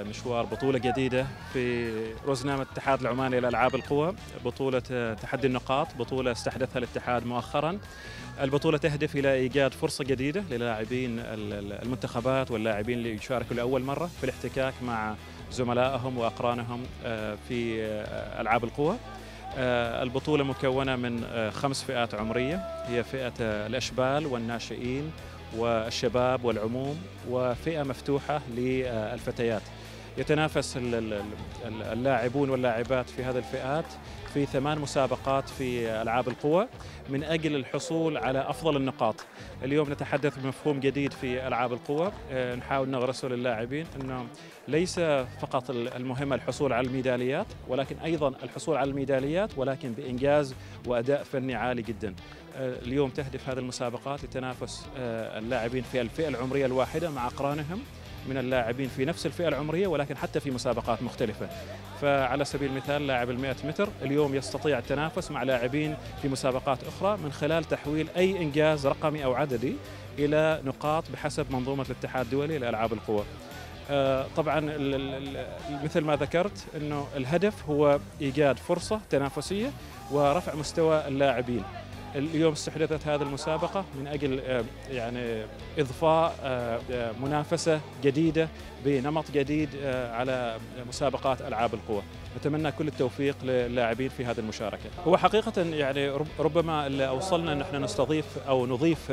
مشوار بطولة جديدة في روزنامة الاتحاد العماني لألعاب القوى، بطولة تحدي النقاط، بطولة استحدثها الاتحاد مؤخرا. البطولة تهدف إلى إيجاد فرصة جديدة للاعبين المنتخبات واللاعبين اللي يشاركوا لأول مرة في الاحتكاك مع زملائهم وأقرانهم في ألعاب القوى. البطولة مكونة من 5 فئات عمرية، هي فئة الأشبال والناشئين والشباب والعموم، وفئة مفتوحة للفتيات. يتنافس اللاعبون واللاعبات في هذه الفئات في 8 مسابقات في ألعاب القوى من أجل الحصول على أفضل النقاط. اليوم نتحدث بمفهوم جديد في ألعاب القوى، نحاول نغرسه للاعبين أنه ليس فقط المهم الحصول على الميداليات، ولكن أيضا الحصول على الميداليات ولكن بإنجاز وأداء فني عالي جدا. اليوم تهدف هذه المسابقات لتنافس اللاعبين في الفئة العمرية الواحدة مع أقرانهم من اللاعبين في نفس الفئة العمرية، ولكن حتى في مسابقات مختلفة. فعلى سبيل المثال لاعب 100 متر اليوم يستطيع التنافس مع لاعبين في مسابقات أخرى من خلال تحويل أي إنجاز رقمي أو عددي إلى نقاط بحسب منظومة الاتحاد الدولي لألعاب القوى. طبعا مثل ما ذكرت أنه الهدف هو إيجاد فرصة تنافسية ورفع مستوى اللاعبين. اليوم استحدثت هذه المسابقة من أجل يعني إضفاء منافسة جديدة بنمط جديد على مسابقات ألعاب القوى. نتمنى كل التوفيق للاعبين في هذه المشاركة. هو حقيقة يعني ربما اللي أوصلنا أن احنا نستضيف أو نضيف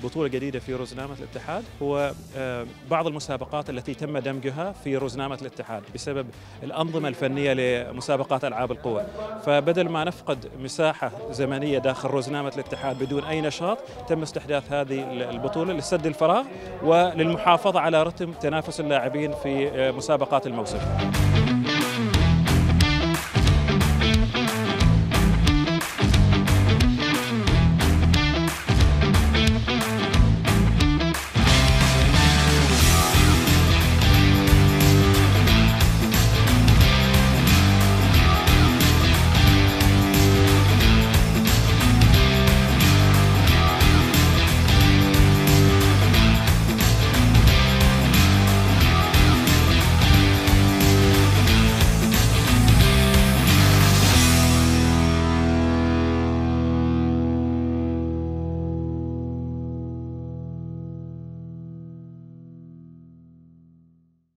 بطولة جديدة في روزنامة الاتحاد هو بعض المسابقات التي تم دمجها في روزنامة الاتحاد بسبب الأنظمة الفنية لمسابقات ألعاب القوى. فبدل ما نفقد مساحة زمنية داخل روزنامة الاتحاد بدون أي نشاط، تم استحداث هذه البطولة لسد الفراغ وللمحافظة على رتم تنافس اللاعبين في مسابقات الموسم.